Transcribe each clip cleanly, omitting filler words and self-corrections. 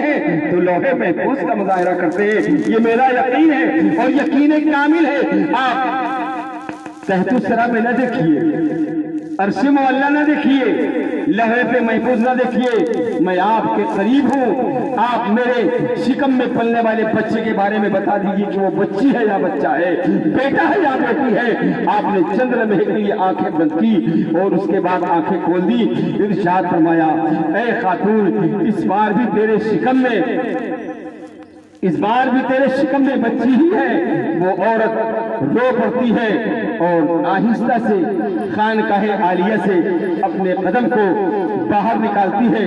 ہیں تو لوہے محفوظ کا مظاہرہ کرتے ہیں. یہ میرا یقین ہے اور یقین کامل ہے. آپ تحت الثری میں نہ دیکھیے, عرش معلیٰ نہ دیکھیے, لوہے پہ محفوظ نہ دیکھیے, میں آپ کے قریب ہوں. آپ میرے شکم میں پلنے والے بچے کے بارے میں بتا دیجیے کہ وہ بچی ہے یا بچہ ہے, بیٹا ہے یا بیٹی ہے. آپ نے چند لمحے کے لیے آنکھیں بند کی اور اس کے بعد آنکھیں کھول دی. ارشاد فرمایا, اے خاتون, اس بار بھی تیرے شکم میں بچی ہی ہے. وہ عورت رو پڑتی ہے اور آہستہ سے خانقاہ عالیہ سے اپنے قدم کو باہر نکالتی ہے,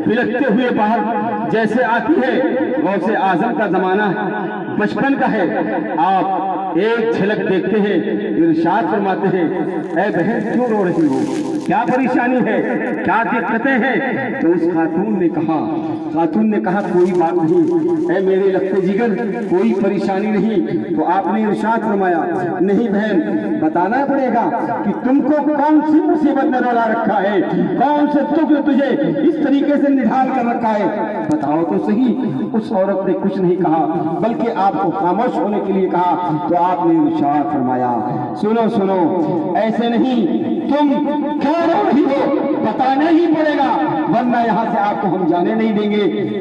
بلکتے ہوئے باہر جیسے آتی ہے. غوث اعظم کا زمانہ بچپن کا ہے. آپ ایک جھلک دیکھتے ہیں, ارشاد فرماتے ہیں, اے بہن کیوں رو رہی ہو, کیا پریشانی ہے, کیا دقتیں ہیں؟ تو اس خاتون نے کہا کوئی بات نہیں, اے میرے لخت جگر کوئی پریشانی نہیں. تو آپ نے ارشاد فرمایا, نہیں بہن, بتانا پڑے گا کہ تم کو کون سی مصیبت نے رولا رکھا ہے, کون سے دکھ تجھے اس طریقے سے نڈھال کر رکھا ہے, بتاؤ تو صحیح. اس عورت نے کچھ نہیں کہا بلکہ آپ کو خاموش ہونے کے لیے کہا. تو آپ نے ارشاد فرمایا, سنو, ایسے نہیں, تم کیوں رو رہی ہو بتانا ہی پڑے گا ورنہ یہاں سے آپ کو ہم جانے نہیں دیں گے.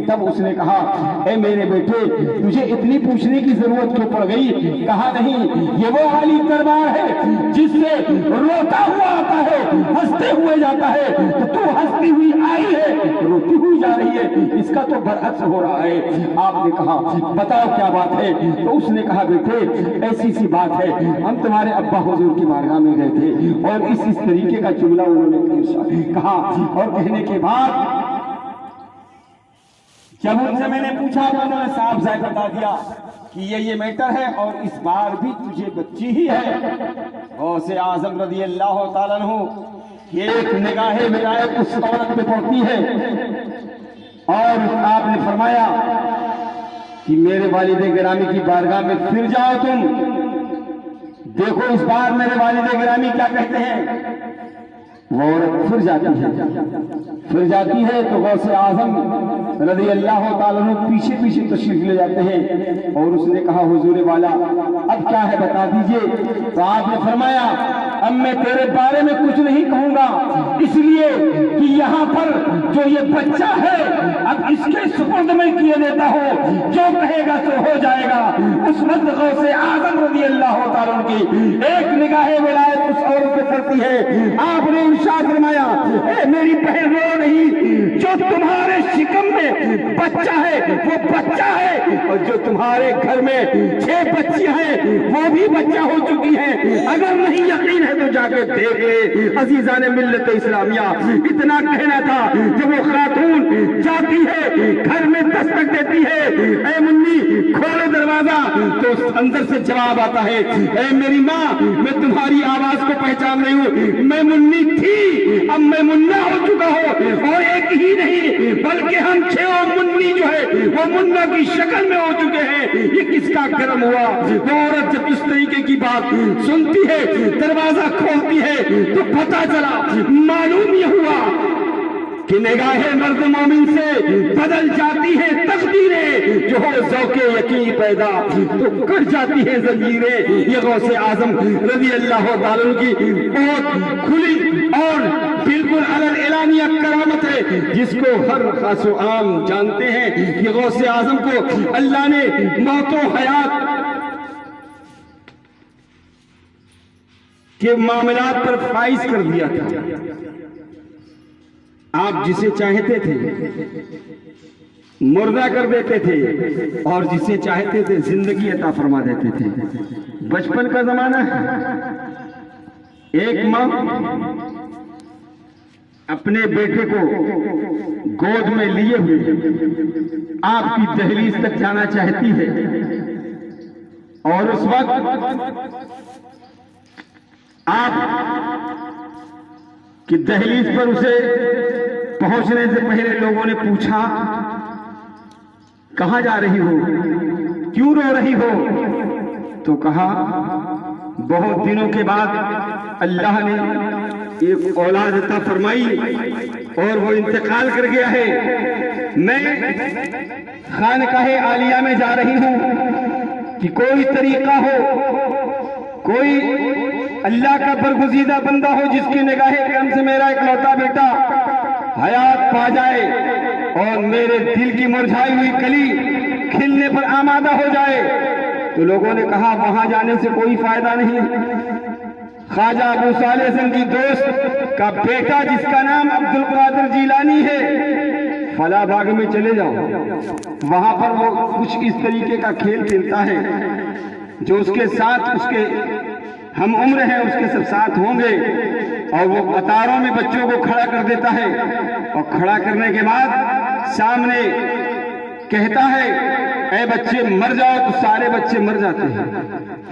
تب اس نے کہا, اے میرے بیٹے, تجھے اتنی پوچھنے کی ضرورت کیوں پڑ گئی؟ کہا نہیں, یہ وہ عالی دربار ہے جس سے روتا ہوا آتا ہے, ہنستے ہوئے جاتا ہے, تو ہنستی ہوئی آئی ہے, روتی ہوئی جا رہی ہے, اس کا تو برعکس ہو رہا ہے. آپ نے کہا, بتاؤ کیا بات ہے؟ تو اس نے کہا, بیٹے ایسی سی بات ہے, ہم تمہارے ابا حضور کی بارگاہ میں گئے تھے اور اس طریقے کا جملہ انہوں نے کہا. اور کہنے کے بعد جب ان سے میں نے پوچھا تو انہوں نے صاف ظاہر بتا دیا کہ یہ میٹر ہے اور اس بار بھی تجھے بچی ہی ہے. غوث اعظم رضی اللہ تعالیٰ عنہ ایک نگاہ ولایت اس عورت پہ پڑتی ہے اور آپ نے فرمایا کہ میرے والد گرامی کی بارگاہ میں پھر جاؤ تم, دیکھو اس بار میرے والد گرامی کیا کہتے ہیں. وہ عورت پھر جاتی ہے تو غوث اعظم رضی اللہ تعالیٰ عنہ پیچھے تشریف لے جاتے ہیں اور اس نے کہا, حضور والا اب کیا ہے بتا دیجئے. تو آپ نے فرمایا, اب میں تیرے بارے میں کچھ نہیں کہوں گا, اس لیے کہ یہاں پر جو یہ بچہ ہے اب اس کے سپرد میں کیے دیتا ہو, جو کہے گا تو ہو جائے گا. اس وقت غوث اعظم رضی اللہ تعالیٰ عنہ کی ایک نگاہ ولایت اس عورت پہ پڑتی ہے. آپ نے ارشاد فرمایا, اے میری بہن رو نہیں, جو تمہارے شکم میں بچہ ہے وہ بچہ ہے, اور جو تمہارے گھر میں 6 بچیاں ہیں وہ بھی بچہ ہو چکی ہیں. اگر نہیں یقین ہے تو جا کے دیکھ لے. عزیزان ملت اسلامیہ, اتنا کہنا تھا. جب وہ خاتون جاتی ہے گھر میں دستک دیتی ہے, اے منی کھولو دروازہ, تو اندر سے جواب آتا ہے, اے میری ماں میں تمہاری آواز کو پہچان رہی ہوں, میں منی تھی اب میں منا ہو چکا ہوں, اور ایک ہی نہیں بلکہ ہم 6 منی جو ہے وہ منا کی شکل میں ہو چکے ہیں. یہ کس کا کرم ہوا؟ وہ عورت جب اس طریقے کی بات سنتی ہے, دروازہ کھولتی ہے, تو پتہ چلا, معلوم یہ ہوا کہ نگاہ مرد مومن سے بدل جاتی ہے تقدیریں, جو ہو ذوق یقین پیدا تو کٹ جاتی ہے زنجیریں. یہ غوث اعظم رضی اللہ تعالیٰ عنہ کی بہت کھلی اور بالکل علن اعلانیہ کرامت ہے, جس کو ہر خاص و عام جانتے ہیں. یہ غوث اعظم کو اللہ نے موت و حیات کے معاملات پر فائز کر دیا تھا. آپ جسے چاہتے تھے مردہ کر دیتے تھے اور جسے چاہتے تھے زندگی عطا فرما دیتے تھے. بچپن کا زمانہ ہے, ایک ماں اپنے بیٹے کو گود میں لیے ہوئے آپ کی دہلیز تک جانا چاہتی ہے, اور اس وقت آپ کہ دہلیز پر اسے پہنچنے سے پہلے لوگوں نے پوچھا, کہاں جا رہی ہو, کیوں رو رہی ہو؟ تو کہا, بہت دنوں کے بعد اللہ نے ایک اولاد عطا فرمائی اور وہ انتقال کر گیا ہے, میں خانقاہ عالیہ میں جا رہی ہوں کہ کوئی طریقہ ہو، کوئی اللہ کا برگزیدہ بندہ ہو جس کی نگاہ کرم سے میرا اکلوتا بیٹا حیات پا جائے اور میرے دل کی مرجھائی ہوئی کلی کھلنے پر آمادہ ہو جائے۔ تو لوگوں نے کہا وہاں جانے سے کوئی فائدہ نہیں، خواجہ ابو صالح زنگی دوست کا بیٹا جس کا نام عبد القادر جیلانی ہے، فلاں باغ میں چلے جاؤ، وہاں پر وہ کچھ اس طریقے کا کھیل کھیلتا ہے جو اس کے ساتھ اس کے ہم عمر ہیں، اس کے سب ساتھ ہوں گے، اور وہ قطاروں میں بچوں کو کھڑا کر دیتا ہے، اور کھڑا کرنے کے بعد سامنے کہتا ہے اے بچے مر جاؤ تو سارے بچے مر جاتے ہیں،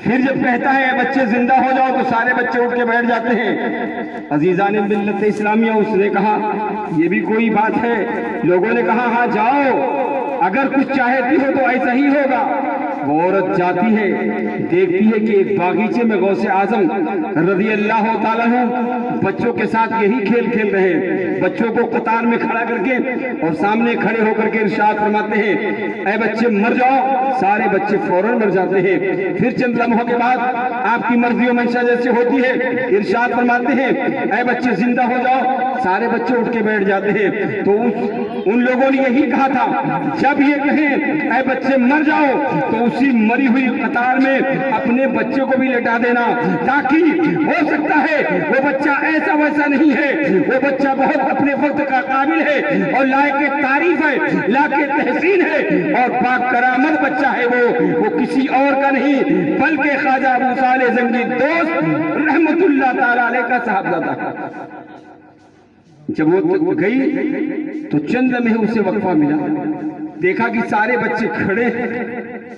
پھر جب کہتا ہے اے بچے زندہ ہو جاؤ تو سارے بچے اٹھ کے بیٹھ جاتے ہیں۔ عزیزان ملت اسلامیہ، اس نے کہا یہ بھی کوئی بات ہے؟ لوگوں نے کہا ہاں جاؤ، اگر کچھ چاہتی ہو تو ایسا ہی ہوگا۔ وہ عورت جاتی ہے، دیکھتی ہے کہ ایک باغیچے میں غوث اعظم رضی اللہ تعالیٰ عنہ بچوں کے ساتھ یہی کھیل کھیل رہے ہیں، بچوں کو قطار میں کھڑا کر کے اور سامنے کھڑے ہو کر کے ارشاد فرماتے ہیں اے بچے مر جاؤ، سارے بچے فوراً مر جاتے ہیں۔ پھر چند لمحوں کے بعد آپ کی مرضی و منشا جیسے ہوتی ہے ارشاد فرماتے ہیں اے بچے زندہ ہو جاؤ، سارے بچے اٹھ کے بیٹھ جاتے ہیں۔ تو ان لوگوں نے یہی کہا تھا جب یہ کہیں اے بچے مر جاؤ تو اسی مری ہوئی قطار میں اپنے بچے کو بھی لٹا دینا، تاکہ ہو سکتا ہے وہ بچہ ایسا ویسا نہیں ہے، وہ بچہ بہت اپنے وقت کا قابل ہے اور لائق تعریف ہے، لائق تحسین ہے، اور پاک کرامت بچہ ہے، وہ کسی اور کا نہیں بلکہ خواجہ ابو صالح زنگی دوست رحمت اللہ تعالی علیہ کا صاحبزادہ ہے۔ جب وہ گئی تو چند لمحے اسے وقفہ ملا، دیکھا کہ سارے بچے کھڑے ہیں،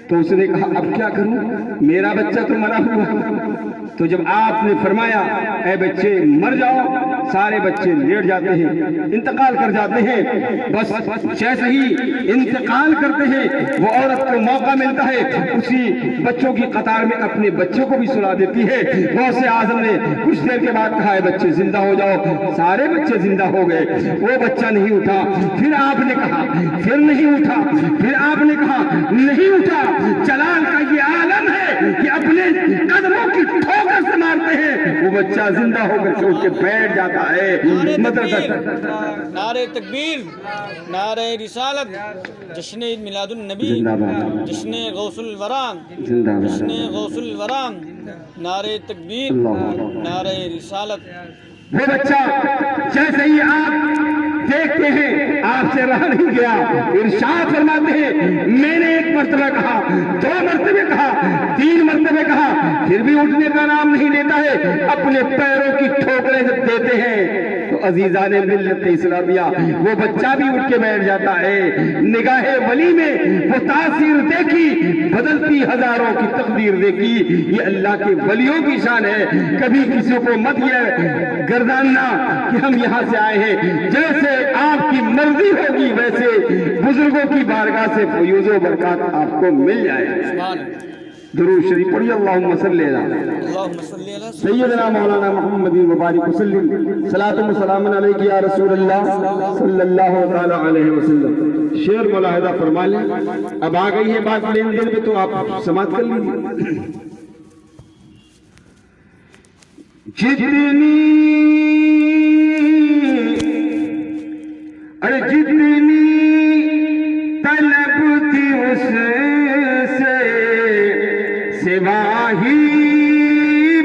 تو اس نے کہا اب کیا کروں، میرا بچہ تو مرا ہوا۔ تو جب آپ نے فرمایا اے بچے مر جاؤ، سارے بچے لیٹ جاتے ہیں، انتقال کر جاتے ہیں۔ بس جیسے ہی انتقال کرتے ہیں وہ عورت کو موقع ملتا ہے، اسی بچوں کی قطار میں اپنے بچوں کو بھی سلا دیتی ہے۔ غوث اعظم نے کچھ دیر کے بعد کہا اے بچے زندہ ہو جاؤ، سارے بچے زندہ ہو گئے، وہ بچہ نہیں اٹھا۔ پھر آپ نے کہا، پھر نہیں اٹھا، پھر آپ نے کہا نہیں اٹھا۔ جلال کا یہ عالم ہے کہ اپنے قدموں کی ٹھوکر سے مارتے ہیں، وہ بچہ زندہ ہو کر اٹھ کے بیٹھ جاتا ہے۔ نعرہ تکبیر، نعرہ رسالت، جشن میلاد النبی، جشن غوث الوران، جشن غوث الوران، نعرہ تکبیر، نعرہ رسالت۔ وہ بچہ جیسے ہی آپ دیکھتے ہیں آپ سے رہ نہیں گیا، ارشاد فرماتے ہیں میں نے ایک مرتبہ کہا، 2 مرتبہ کہا، 3 مرتبہ کہا، پھر بھی اٹھنے کا نام نہیں لیتا ہے، اپنے پیروں کی ٹھوکریں جب دیتے ہیں تو عزیزان ملت اسلامیہ وہ بچہ بھی اٹھ کے بیٹھ جاتا ہے۔ نگاہ ولی میں وہ تاثیر دیکھی، بدلتی ہزاروں کی تقدیر دیکھی، یہ اللہ کے ولیوں کی شان ہے۔ کبھی کسی کو مت یہ گرداننا کہ ہم یہاں سے آئے ہیں، جیسے آپ کی مرضی ہوگی ویسے بزرگوں کی بارگاہ سے فیوز و برکات آپ کو مل جائے۔ درود شریف پڑھیے، اللہم صلی علی سیدنا مولانا محمد مبارک وسلم، صلاۃ و سلام علیک یا رسول اللہ صلی اللہ تعالی علیہ وسلم۔ شعر ملاحظہ فرما لیں، اب آ گئی ہے بات لین دین میں تو آپ سماعت کر لیجیے۔ جتنی طلب تھی اس سے سوا ہی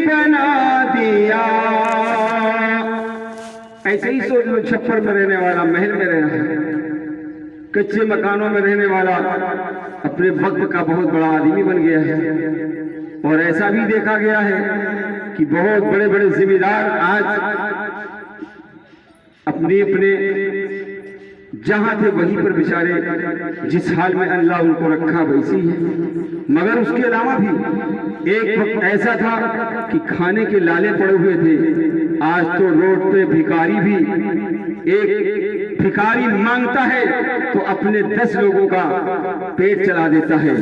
بنا دیا۔ ایسے ہی سوچ لو، چھپر میں رہنے والا محل میں رہ رہا ہے، کچے مکانوں میں رہنے والا اپنے وقت کا بہت بڑا آدمی بن گیا ہے۔ اور ایسا بھی دیکھا گیا ہے کہ بہت بڑے بڑے ذمہ دار آج اپنے جہاں تھے وہیں پر بیچارے جس حال میں اللہ ان کو رکھا ویسی ہے۔ مگر اس کے علاوہ بھی ایک وقت ایسا تھا کہ کھانے کے لالے پڑے ہوئے تھے، آج تو روڈ پہ بھکاری بھی ایک بھکاری مانگتا ہے تو اپنے 10 لوگوں کا پیٹ چلا دیتا ہے،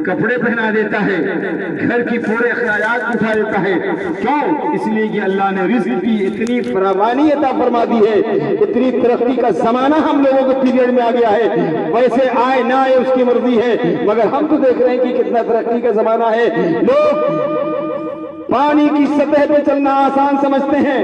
کپڑے پہنا دیتا ہے، گھر کی پورے اخراجات اٹھا دیتا ہے۔ کیوں؟ اس لیے کہ اللہ نے رزق کی اتنی فراوانی عطا فرما دی ہے، اتنی ترقی کا زمانہ ہم لوگوں کے پیریڈ میں آ گیا ہے۔ ویسے آئے نہ آئے اس کی مرضی ہے، مگر ہم تو دیکھ رہے ہیں کہ کتنا ترقی کا زمانہ ہے۔ لوگ پانی کی سطح پہ چلنا آسان سمجھتے ہیں،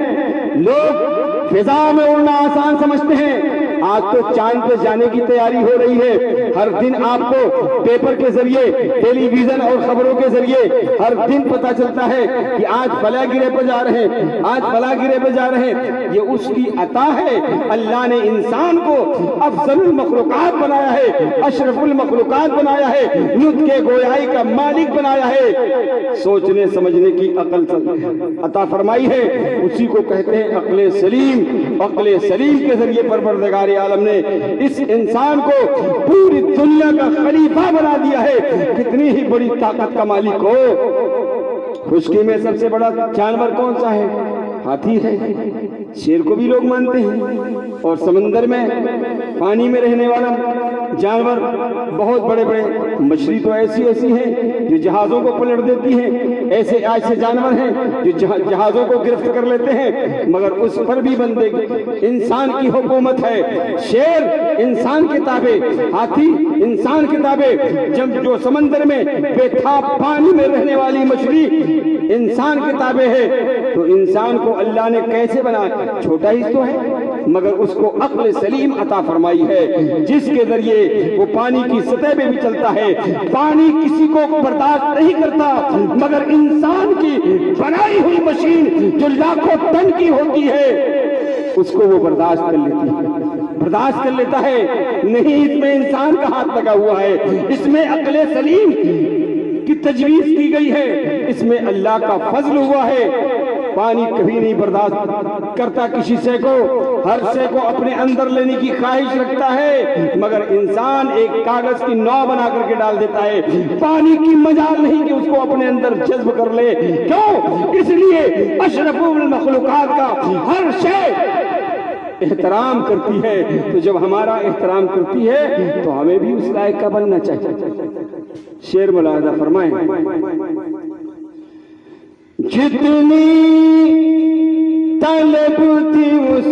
لوگ فضا میں اڑنا آسان سمجھتے ہیں۔ آج تو چاند پہ جانے کی تیاری ہو رہی ہے۔ ہر دن آپ کو پیپر کے ذریعے، ٹیلی ویژن اور خبروں کے ذریعے ہر دن پتا چلتا ہے کہ آج فلاں گرے پہ جا رہے ہیں، آج فلاں گرے پہ جا رہے ہیں۔ یہ اس کی عطا ہے۔ اللہ نے انسان کو افضل المخلوقات بنایا ہے، اشرف المخلوقات بنایا ہے، نطق گویائی کا مالک بنایا ہے، سوچنے سمجھنے کی عقل عطا فرمائی ہے۔ اسی کو کہتے ہیں عقل سلیم۔ عقل سلیم کے ذریعے پروردگار عالم نے اس انسان کو پوری دنیا کا خلیفہ بنا دیا ہے۔ کتنی ہی بڑی طاقت کا مالک ہو۔ خشکی میں سب سے بڑا جانور کون سا ہے؟ ہاتھی ہے۔ شیر کو بھی لوگ مانتے ہیں۔ اور سمندر میں پانی میں رہنے والا جانور بہت بڑے بڑے مچھلی تو ایسی ہیں جو جہازوں کو پلٹ دیتی ہیں، ایسے جانور ہیں جو جہازوں کو گرفت کر لیتے ہیں، مگر اس پر بھی بندے انسان کی حکومت ہے۔ شیر انسان کے تابع، ہاتھی انسان کے تابع، جو سمندر میں بے-تاب پانی میں رہنے والی مچھلی انسان کے تابع ہے۔ تو انسان کو اللہ نے کیسے بنایا؟ چھوٹا ہی تو ہے، مگر اس کو عقل سلیم عطا فرمائی ہے، جس کے ذریعے وہ پانی کی سطح پہ بھی چلتا ہے۔ پانی کسی کو برداشت نہیں کرتا، مگر انسان کی بنائی ہوئی مشین جو لاکھوں ٹن کی ہوتی ہے اس کو وہ برداشت کر لیتی ہے، برداشت کر لیتا ہے۔ نہیں، اس میں انسان کا ہاتھ لگا ہوا ہے، اس میں عقل سلیم کی تجویز کی گئی ہے، اس میں اللہ کا فضل ہوا ہے۔ پانی کبھی نہیں برداشت کرتا کسی شے کو، ہر شے کو اپنے اندر لینے کی خواہش رکھتا ہے، مگر انسان ایک کاغذ کی ناؤ بنا کر کے ڈال دیتا ہے۔ پانی کی مجال نہیں کہ اس کو اپنے اندر جذب کر لے۔ کیوں؟ اس لیے اشرف المخلوقات کا ہر شے احترام کرتی ہے، تو جب ہمارا احترام کرتی ہے تو ہمیں بھی اس لائق کا بننا چاہیے۔ شعر ملاحظہ فرمائیں۔ جتنی طلب تھی اس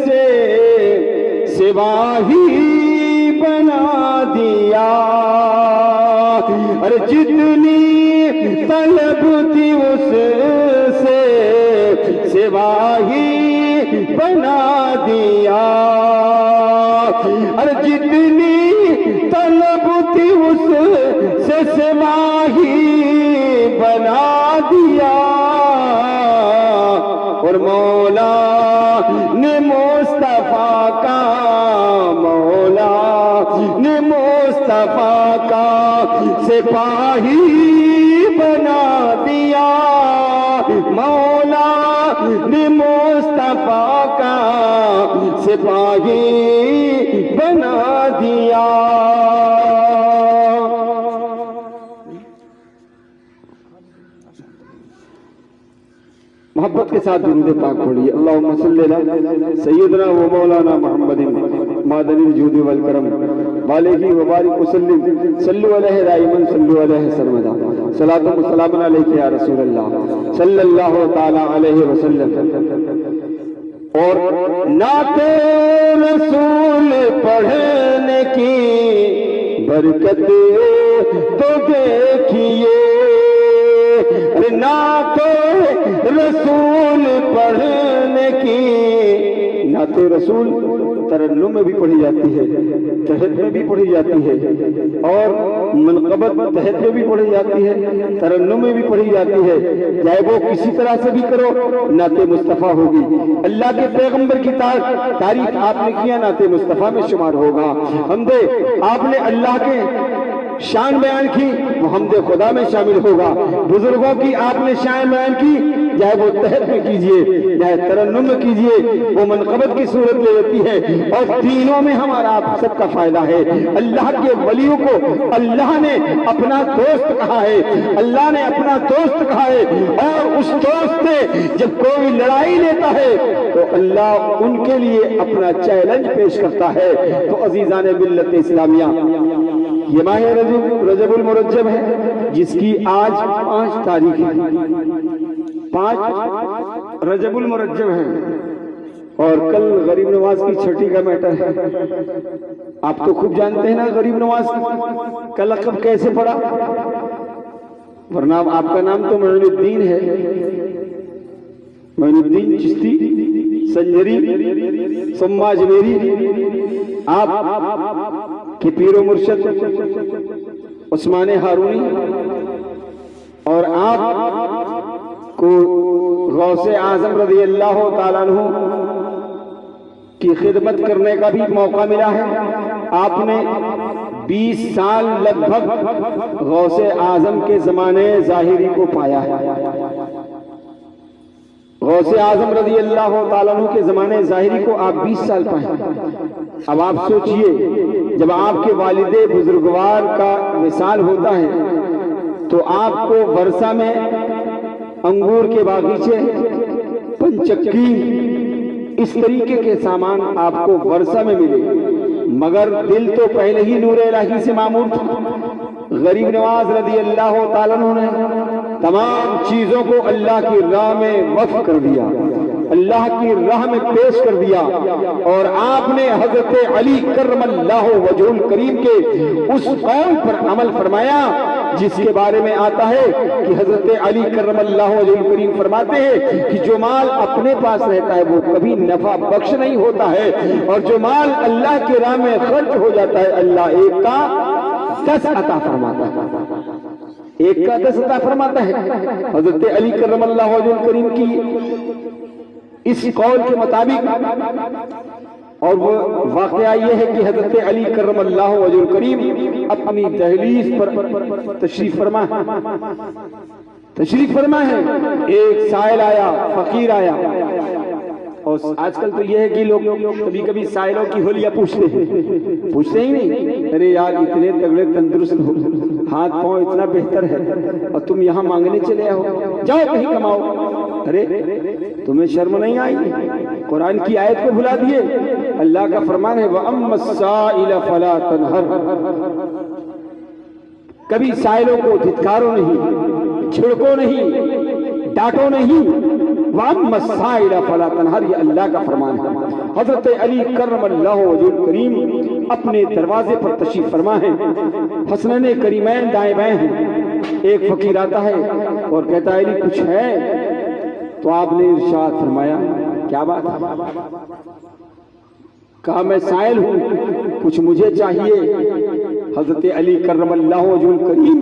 سے سوا ہی بنا دیا، اور جتنی طلب تھی اس سے سوا ہی بنا دیا، اور جتنی طلب تھی اس سے سوا ہی بنا دیا، اور مولا نے مصطفیٰ کا، مولا نے مصطفیٰ کا سپاہی بنا دیا، مولا نے مصطفیٰ کا سپاہی بنا دیا۔ محبت کے ساتھ درود پاک پڑھیے۔ اللہم صلی علی سیدنا و مولانا محمد معدن الجود والکرم والہ وبارک وسلم، صلو علیہ دائما صلو علیہ سرمدا، صلاۃ و سلام علیک یا رسول اللہ صلی اللہ تعالی علیہ وسلم۔ اور نعت رسول پڑھنے کی برکت تو دیکھیے، نعت رسول پڑھنے کی، نعت رسول ترنم میں بھی پڑھی جاتی ہے، تہت میں بھی پڑھی جاتی ہے، اور منقبت تہت میں بھی پڑھی جاتی ہے، ترنم میں بھی پڑھی جاتی ہے۔ چاہے وہ کسی طرح سے بھی کرو، نعت مصطفیٰ ہوگی۔ اللہ کے پیغمبر کی تعریف آپ نے کیا، نعت مصطفیٰ میں شمار ہوگا۔ حمد آپ نے اللہ کے شان بیان کی وہ حمد خدا میں شامل ہوگا. بزرگوں کی آپ نے شان بیان کی، چاہے وہ تحت میں کیجئے چاہے ترنم میں کیجئے، وہ منقبت کی صورت لے لیتی ہے اور تینوں میں ہمارا آپ سب کا فائدہ ہے. اللہ کے ولیوں کو اللہ نے اپنا دوست کہا ہے، اللہ نے اپنا دوست کہا ہے، اور اس دوست سے جب کوئی لڑائی لیتا ہے تو اللہ ان کے لیے اپنا چیلنج پیش کرتا ہے. تو عزیزان ملت اسلامیہ، یہ ماہ رجب المرجب ہے جس کی آج 5 تاریخ ہے. 5 رجب المرجب ہے اور کل غریب نواز کی چھٹی کا میٹر ہے. آپ تو خوب جانتے ہیں نا غریب نواز کا لقب کیسے پڑا، ورنہ آپ کا نام تو معین الدین ہے، معین الدین چشتی سنجری ثم اجمیری. آپ کے پیر و مرشد عثمان ہارونی اور آپ کو غوث اعظم رضی اللہ تعالیٰ عنہ کی خدمت کرنے کا بھی موقع ملا ہے. آپ نے 20 سال لگ بھگ غوث اعظم کے زمانے ظاہری کو پایا ہے. غوث اعظم رضی اللہ تعالیٰ عنہ کے زمانے ظاہری کو آپ 20 سال پائے. اب آپ سوچئے جب آپ کے والد بزرگوار کا وصال ہوتا ہے تو آپ کو ورثہ میں انگور کے باغیچے، پنچکی، اس طریقے کے سامان آپ کو ورثہ میں ملے، مگر دل تو پہلے ہی نور الہی سے معمور تھا. غریب نواز رضی اللہ تعالیٰ عنہ نے تمام چیزوں کو اللہ کی راہ میں وقف کر دیا، اللہ کی راہ میں پیش کر دیا، اور آپ نے حضرت علی کرم اللہ وجہ الکریم کے اس قول پر عمل فرمایا جس کے بارے میں آتا ہے کہ حضرت علی کرم اللہ وجہ الکریم فرماتے ہیں کہ جو مال اپنے پاس رہتا ہے وہ کبھی نفع بخش نہیں ہوتا ہے، اور جو مال اللہ کی راہ میں خرچ ہو جاتا ہے اللہ ایک کا 10 عطا فرماتا ہے، ایک کا 10 عطا فرماتا ہے. حضرت علی کرم اللہ وجہ الکریم کی اس قول کے مطابق، اور وہ واقعہ یہ ہے کہ حضرت علی کرم اللہ وجہ الکریم اپنی دہلیز پر تشریف فرما ہے. ایک سائل آیا، فقیر آیا، اور آج کل تو یہ ہے کہ لوگ کبھی کبھی سائلوں کی حلیہ پوچھتے ہی نہیں. ارے یار اتنے تگڑے تندرست ہو، ہاتھ پاؤں اتنا بہتر ہے، اور تم یہاں مانگنے چلے ہو، جاؤ کہیں کماؤ. ارے تمہیں شرم نہیں آئی؟ قرآن کی آیت کو بھلا دیے. اللہ کا فرمان ہے وَأَمَّا السَّائِلَ فَلَا تَنْهَرْ. کبھی سائلوں کو دھتکارو نہیں، چھڑکو نہیں، ڈانٹو نہیں. وَأَمَّا السَّائِلَ فَلَا تَنْهَرْ، یہ اللہ کا فرمان ہے. حضرت علی کرم اللہ وجہ الکریم اپنے دروازے پر تشریف فرما ہے. حسنین کریمین دائیں بائیں ہیں. ایک فقیر آتا ہے اور کہتا ہے علی کچھ ہے؟ تو آپ نے ارشاد فرمایا کیا بات ہے؟ کہا میں سائل ہوں، کچھ مجھے چاہیے. حضرت علی کرم اللہ وجہ الکریم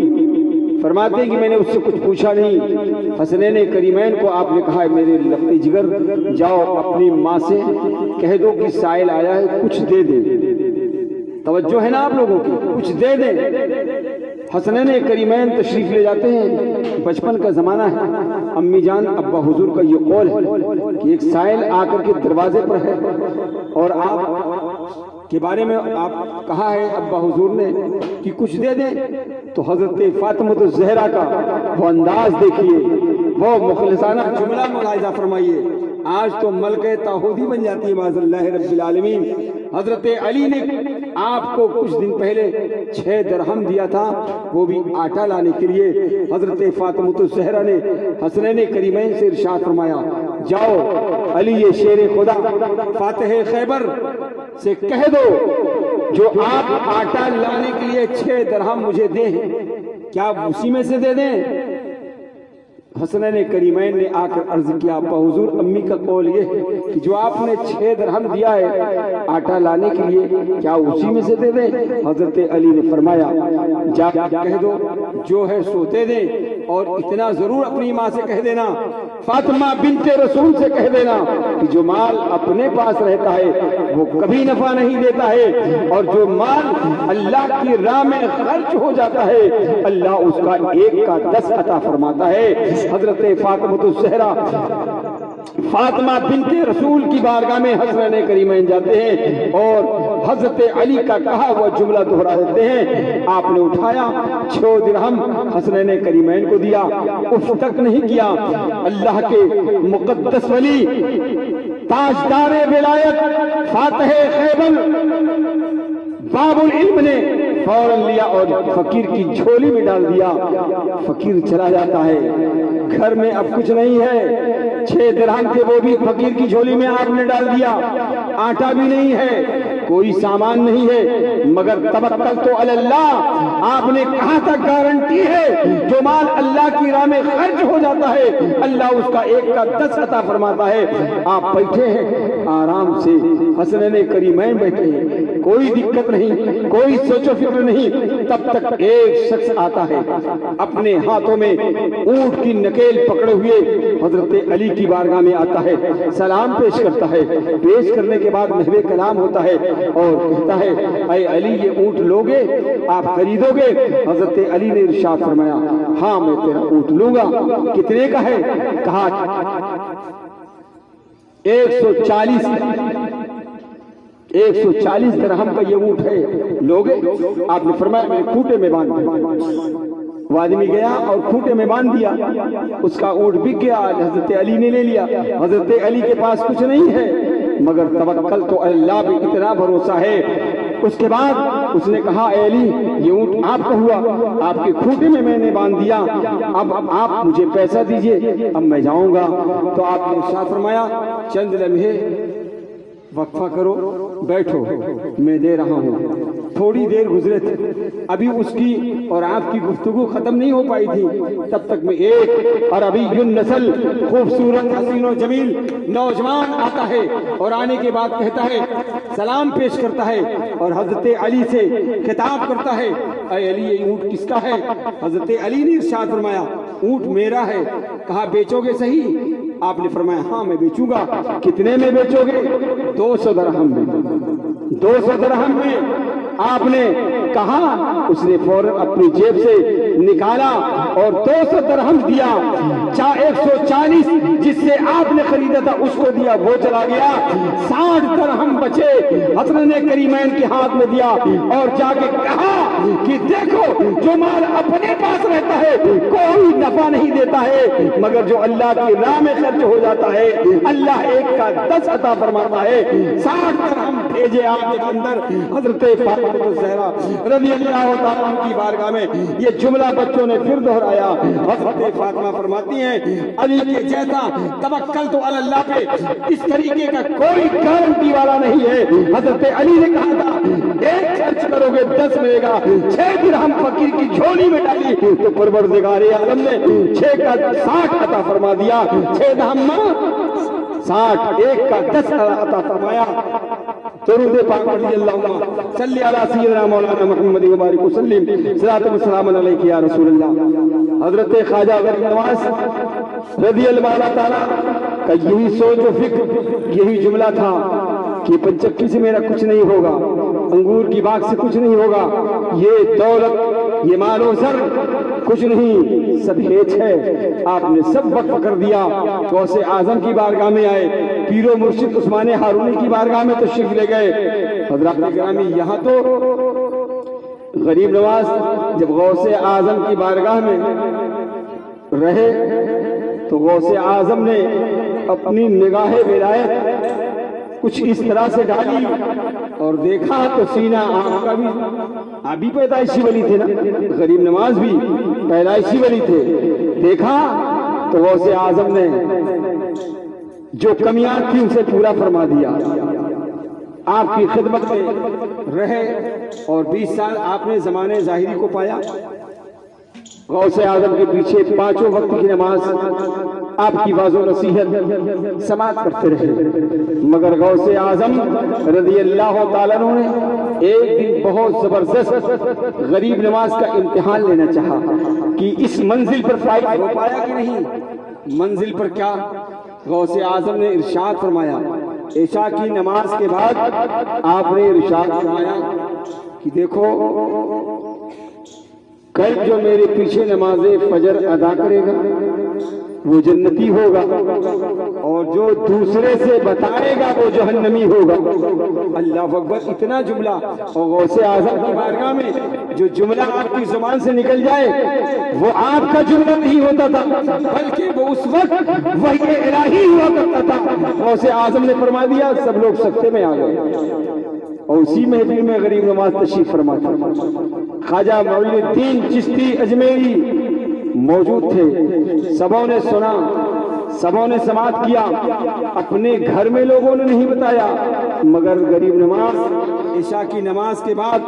فرماتے ہیں کہ میں نے اس سے کچھ پوچھا نہیں. حسنین کریمین کو آپ نے کہا ہے میرے لقت جگر جاؤ اپنی ماں سے کہہ دو کہ سائل آیا ہے کچھ دے دے. توجہ ہے نا آپ لوگوں کی، کچھ دے دیں. حسنین کریمین تشریف لے جاتے ہیں. بچپن کا زمانہ ہے، امی جان ابا حضور کا یہ قول ہے کہ ایک سائل آ کر کے دروازے پر ہے اور آپ کے بارے میں آپ کہا ہے ابا حضور نے کہ کچھ دے دیں. تو حضرت فاطمہ الزہرا کا وہ انداز دیکھیے، وہ مخلصانہ جملہ ملاحظہ فرمائیے. آج تو ملکہ توحیدی بن جاتی ہے معاذ اللہ رب العالمین. حضرت علی نے آپ کو کچھ دن پہلے 6 درہم دیا تھا، وہ بھی آٹا لانے کے لیے. حضرت فاطمہ الزہرا نے حسنین کریمین سے ارشاد فرمایا جاؤ علی یہ شیر خدا فاتح خیبر سے کہہ دو جو آپ آٹا لانے کے لیے 6 درہم مجھے دیں، کیا اسی میں سے دے دیں؟ حسنین کریمین نے آ کر عرض کیا حضور امی کا قول یہ ہے کہ جو آپ نے 6 درہم دیا ہے آٹا لانے کے لیے کیا اسی میں سے دے دیں؟ حضرت علی نے فرمایا جا کہہ دو جو ہے سو دے دیں، اور اتنا ضرور اپنی ماں سے کہہ دینا، فاطمہ بنت رسول سے کہہ دینا کہ جو مال اپنے پاس رہتا ہے وہ کبھی نفع نہیں دیتا ہے، اور جو مال اللہ کی راہ میں خرچ ہو جاتا ہے اللہ اس کا 1 کا 10 عطا فرماتا ہے۔ حضرت فاطمہ الزہرا فاطمہ بنت رسول کی بارگاہ میں حسنین کریمین جاتے ہیں اور حضرت علی کا کہا وہ جملہ دہرا دیتے ہیں۔ آپ نے اٹھایا 6 درہم حسنین کریمین کو دیا، اف تک نہیں کیا۔ اللہ کے مقدس ولی تاجدار ولایت فاتح خیبر باب العلم نے فوراً لیا اور فقیر کی جھولی میں ڈال دیا۔ فقیر چلا جاتا ہے، گھر میں اب کچھ نہیں ہے، 6 درہم تھے وہ بھی فقیر کی جھولی میں آپ نے ڈال دیا، آٹا بھی نہیں ہے، کوئی سامان نہیں ہے، مگر توکل تو علی اللہ، آپ نے کہا تھا گارنٹی ہے جو مال اللہ کی راہ میں خرچ ہو جاتا ہے اللہ اس کا 1 کا 10 عطا فرماتا ہے۔ آپ بیٹھے ہیں آرام سے، حسنین کریمین بیٹھے ہیں، کوئی دقت نہیں، کوئی سوچ و فکر نہیں۔ تب تک ایک شخص آتا ہے، اپنے ہاتھوں میں اونٹ کی نکیل پکڑے ہوئے حضرت علی کی بارگاہ میں آتا ہے، سلام پیش کرتا ہے، پیش کرنے کے بعد محو کلام ہوتا ہے اور کہتا ہے اے علی یہ اونٹ لوگے، آپ خریدو گے؟ حضرت علی نے ارشاد فرمایا ہاں میں تیرا اونٹ لوں گا۔ کتنے کا ہے؟ کہا 140 درہم کا یہ اونٹ ہے، لوگے؟ آپ نے فرمایا میں کھوٹے میں باندھ دیا۔ وہ آدمی گیا اور کھوٹے میں باندھ دیا، اس کا اونٹ بک گیا، حضرت علی نے لے لیا۔ حضرت علی کے پاس کچھ نہیں ہے مگر توکل تو اللہ پہ اتنا بھروسہ ہے۔ اس کے بعد اس نے کہا اے علی یہ اونٹ آپ کا ہوا، آپ کے کھوٹے میں میں نے باندھ دیا، اب آپ مجھے پیسہ دیجئے، اب میں جاؤں گا۔ تو آپ نے ارشاد فرمایا چند لمحے وقفہ کرو، بیٹھو، میں دے رہا ہوں۔ تھوڑی دیر گزرے تھے، ابھی اس کی اور آپ کی گفتگو ختم نہیں ہو پائی تھی، تب تک میں ایک عربی النسل خوبصورت حسین و جمیل نوجوان آتا ہے اور آنے کے بعد کہتا ہے، سلام پیش کرتا ہے اور حضرت علی سے خطاب کرتا ہے اے علی یہ اونٹ کس کا ہے؟ حضرت علی نے ارشاد فرمایا اونٹ میرا ہے۔ کہا بیچو گے صحیح؟ آپ نے فرمایا ہاں میں بیچوں گا۔ کتنے میں بیچو گے؟ 200 درہم میں۔ 200 درہم میں آپ نے کہا، اس نے فوراً اپنی جیب سے نکالا اور 200 درہم دیا۔ 140 جس سے آپ نے خریدا تھا اس کو دیا، وہ چلا گیا۔ 60 درہم بچے حسنین کریمین کے ہاتھ میں دیا اور جا کے کہا کہ دیکھو جو مال اپنے پاس رہتا ہے کوئی نفع نہیں دیتا ہے مگر جو اللہ کی راہ میں خرچ ہو جاتا ہے اللہ 1 کا 10 عطا فرماتا ہے۔ 60 درہم بھیجے آپ کے اندر۔ حضرت فاطمہ الزہرا رضی اللہ تعالیٰ عنہ کی بارگاہ میں یہ جملہ بچوں نے پھر دہرایا۔ حضرت فاطمہ فرماتی ہیں علی کے جیسا توکل تو علی اللہ پہ اس طریقے کا کوئی گارنٹی والا نہیں ہے۔ حضرت علی نے کہا تھا 1 خرچ کرو گے 10 ملے گا، 6 درہم فقیر کی جھولی میں ڈالی تو پروردگار عالم نے 6 کا 60 عطا فرما دیا۔ 6 درہم 60، 1 کا 10 عطا فرمایا۔ درود پاک رضی اللہ عنہ صلی علی سیدنا مولانا محمد وبارک وسلم، صلاۃ و سلام علیک یا رسول اللہ۔ حضرت خواجہ غریب نواز رضی اللہ تعالیٰ کا یہی سوچ و فکر، یہی جملہ تھا کہ پنچکی سے میرا کچھ نہیں ہوگا، انگور کی باغ سے کچھ نہیں ہوگا، یہ دولت یہ مال و زر کچھ نہیں، سب ہیچ ہے۔ آپ نے سب وقف کر دیا، غوث اعظم کی بارگاہ میں آئے، پیر و مرشد عثمان ہارونی کی بارگاہ میں تشریف لے گئے۔ حضرات گرامی یہاں تو غریب نواز جب غوث اعظم کی بارگاہ میں رہے تو غوث اعظم نے اپنی نگاہ ولایت کچھ اس طرح سے ڈالی اور دیکھا تو سینہ آپ کا بھی، آپ بھی پیدائشی ولی تھے نا، غریب نواز بھی پیدائشی ولی تھے، دیکھا تو غوث اعظم نے جو کمیاں تھی اسے پورا فرما دیا۔ آپ کی خدمت میں رہے اور 20 سال آپ نے زمانے ظاہری کو پایا۔ غوث اعظم کے پیچھے پانچوں وقت کی نماز آپ کی واض و نصیحت سماعت کرتے رہے، مگر غوث اعظم رضی اللہ تعالیٰ عنہ نے ایک دن بہت زبردست غریب نواز کا امتحان لینا چاہا کہ اس منزل پر فائز ہو پایا کہ نہیں۔ منزل پر کیا؟ غوث اعظم نے ارشاد فرمایا، عشاء کی نماز کے بعد آپ نے ارشاد فرمایا کہ دیکھو کل جو میرے پیچھے نماز فجر ادا کرے گا وہ جنتی ہوگا، اور جو دوسرے سے بتائے گا وہ جہنمی ہوگا۔ اللہ اکبر! اتنا جملہ، اور غوث اعظم کی بارگاہ میں جو جملہ آپ کی زبان سے نکل جائے وہ آپ کا جملہ نہیں ہوتا تھا، بلکہ وہ اس وقت وحی الہی ہوا کرتا تھا۔ غوث اعظم نے فرما دیا، سب لوگ سکتے میں آ گئے، اور اسی محفل میں غریب نواز تشریف فرما تھا۔ خواجہ معین الدین چشتی اجمیری موجود تھے، سبوں نے سنا، سبوں نے سماعت کیا، اپنے گھر میں لوگوں نے نہیں بتایا، مگر غریب نواز عشاء کی نماز کے بعد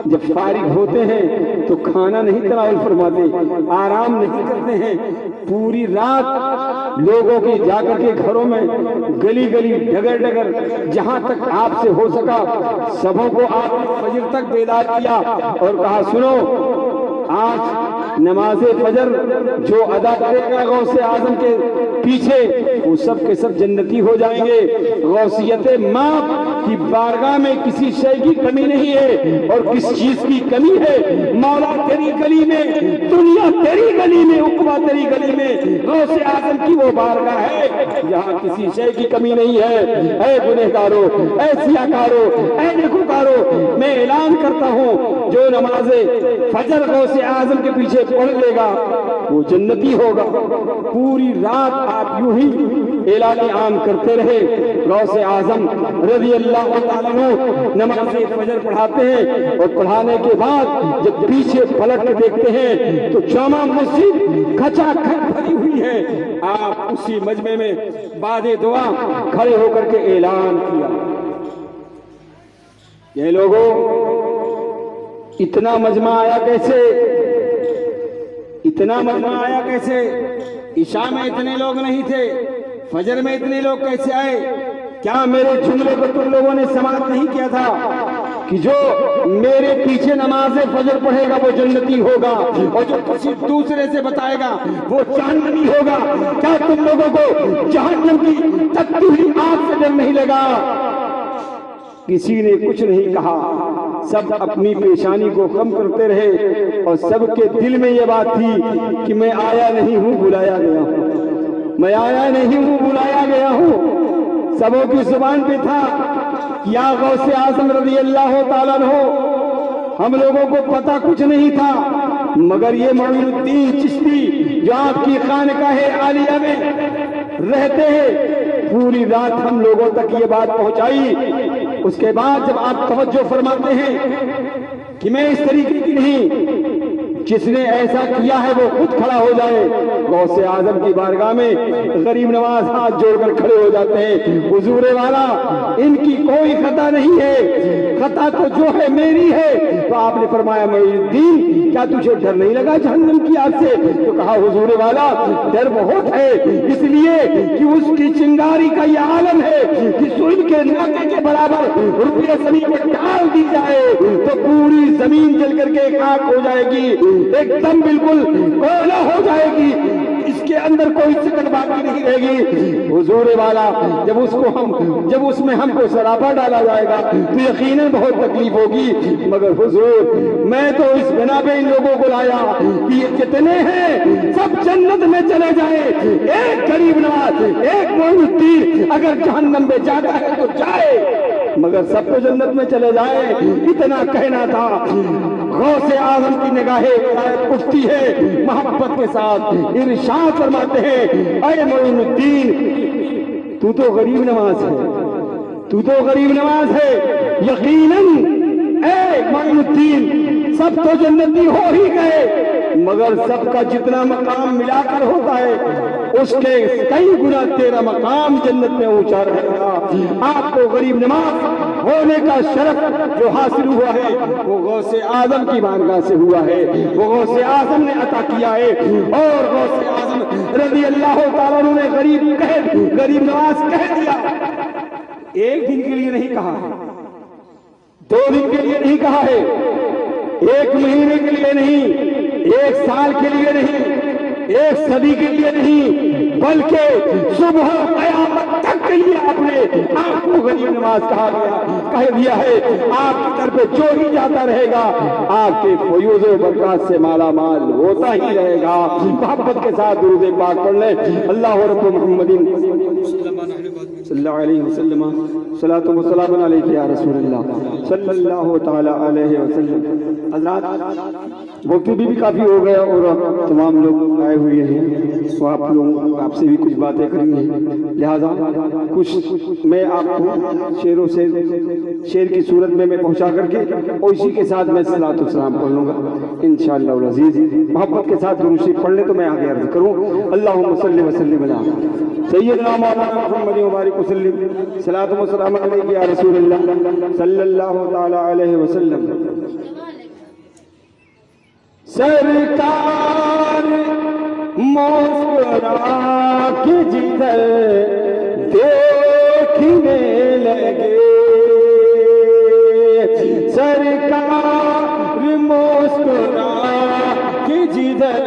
جب فارغ ہوتے ہیں تو کھانا نہیں تناول فرماتے، آرام نہیں کرتے ہیں، پوری رات لوگوں کے جا کر کے گھروں میں گلی گلی ڈگر ڈگر جہاں تک آپ سے ہو سکا سبوں کو آپ نے فجر تک بیدار کیا اور کہا سنو آج نماز فجر جو ادا کرے گا غوث اعظم کے پیچھے وہ سب کے سب جنتی ہو جائیں گے۔ غوثیت ماں کی بارگاہ میں کسی شے کی کمی نہیں ہے، اور کس چیز کی کمی ہے؟ مولا تیری گلی میں، دنیا تیری گلی میں، عقبہ تیری گلی میں غوث اعظم کی وہ بارگاہ ہے جہاں کسی شے کی کمی نہیں ہے۔ اے گنہگارو، اے سیاکارو، اے نیکوکارو، میں اعلان کرتا ہوں جو نماز فجر غوث اعظم کے پیچھے پڑھ لے گا وہ جنتی ہوگا۔ پوری رات آپ یوں ہی اعلان عام کرتے رہے۔ غوث اعظم رضی اللہ تعالیٰ عنہ نماز فجر پڑھاتے ہیں، اور پڑھانے کے بعد جب پیچھے پلٹ کر دیکھتے ہیں تو جامع مسجد کھچا کھچ بھری ہوئی ہے۔ آپ اسی مجمع میں بعد دعا کھڑے ہو کر کے اعلان کیا، یہ لوگوں اتنا مجمع آیا کیسے؟ اتنا مجمع آیا کیسے؟ عشاء میں اتنے لوگ نہیں تھے، فجر میں اتنے لوگ کیسے آئے؟ کیا میرے جملے پر تم لوگوں نے سماعت نہیں کیا تھا کہ جو میرے پیچھے نماز فجر پڑھے گا وہ جنتی ہوگا، اور جو کسی دوسرے سے بتائے گا وہ جہنمی ہوگا؟ کیا تم لوگوں کو جہنم کی تپتی ہوئی آگ سے ڈر نہیں لگا؟ کسی نے کچھ نہیں کہا، سب اپنی پیشانی کو خم کرتے رہے، اور سب کے دل میں یہ بات تھی کہ میں آیا نہیں ہوں بلایا گیا ہوں، میں آیا نہیں ہوں بلایا گیا ہوں۔ سبوں کی زبان پہ تھا یا غوث اعظم رضی اللہ تعالیٰ عنہ، ہم لوگوں کو پتہ کچھ نہیں تھا، مگر یہ معین الدین چشتی جو آپ کی خانقاہ عالیہ میں رہتے ہیں پوری رات ہم لوگوں تک یہ بات پہنچائی۔ اس کے بعد جب آپ توجہ فرماتے ہیں کہ میں اس طریقے کی نہیں، جس نے ایسا کیا ہے وہ خود کھڑا ہو جائے، غوث اعظم کی بارگاہ میں غریب نواز ہاتھ جوڑ کر کھڑے ہو جاتے ہیں، حضور والا ان کی کوئی خطا نہیں ہے، خطا تو جو ہے میری ہے۔ تو آپ نے فرمایا معین الدین کیا تجھے ڈر نہیں لگا جہنم کی آگ سے؟ تو کہا حضور والا ڈر بہت ہے، اس لیے کہ اس کی چنگاری کا یہ عالم ہے کہ سوئی کے ناکے کے برابر روئے زمین میں ڈال دی جائے تو پوری زمین جل کر کے خاک ہو جائے گی، ایک دم بالکل کوئلہ ہو جائے گی، اس کے اندر کوئی سکن باقی نہیں رہے گی۔ حضور والا جب اس میں ہم کو سراپا ڈالا جائے گا تو یقیناً بہت تکلیف ہوگی، مگر حضور میں تو اس بنا پہ ان لوگوں کو لایا کہ یہ جتنے ہیں سب جنت میں چلے جائیں، ایک غریب نواز، ایک معین الدین اگر جہنم میں جاتا ہے تو جائے، مگر سب کو جنت میں چلے جائے، اتنا کہنا تھا۔ غوث اعظم کی نگاہیں اٹھتی ہے محبت کے ساتھ، ارشاد فرماتے ہیں اے معین الدین تو تو غریب نواز ہے، تو تو غریب نواز ہے، یقیناً اے معین الدین سب تو جنتی ہو ہی گئے، مگر سب کا جتنا مقام ملا کر ہوتا ہے اس کے کئی گنا تیرا مقام جنت میں اونچا رہے گا۔ آپ کو غریب نواز ہونے کا شرف جو حاصل ہوا ہے وہ غوث اعظم کی بارگاہ سے ہوا ہے، وہ غوث اعظم نے عطا کیا ہے۔ اور غوث اعظم رضی اللہ تعالیٰ عنہ نے غریب نواز کہہ دیا، ایک دن کے لیے نہیں کہا ہے، 2 دن کے لیے نہیں کہا ہے، 1 مہینے کے لیے نہیں، 1 سال کے لیے نہیں، 1 صدی کے لیے نہیں، بلکہ صبح قیامت تک کے لیے اپنے آپ کو غریب نواز کہہ دیا ہے۔ آپ کی طرف جو ہی جاتا رہے گا آپ کے فیوز و برکات سے مالا مال ہوتا ہی رہے گا۔ محبت کے ساتھ درود پاک پڑھ لیں۔ اللہ رب محمد صلی اللہ علیہ وسلم، صلاۃ و سلام علیک یا رسول اللہ صلی اللہ تعالی علیہ وسلم۔ حضرات وقت بھی کافی ہو گیا اور تمام لوگ آئے ہوئے ہیں، تو آپ سے بھی کچھ باتیں کرنی ہیں، لہذا کچھ میں آپ کو شعر کی صورت میں پہنچا کر کے اور اسی کے ساتھ میں صلاۃ و سلام پڑھ لوں گا انشاءاللہ العزیز۔ محبت کے ساتھ درود شریف پڑھ لیں تو میں آگے عرض کروں۔ اللہم صلی وسلم علی سیدنا مولانا محمد مبارک وسلم، صلاۃ و سلام علیک یا رسول اللہ صلی اللہ تعالی علیہ وسلم۔ سرکار مسکرا کے جدھر دیکھنے لگے، سرکار مسکرا کے جدھر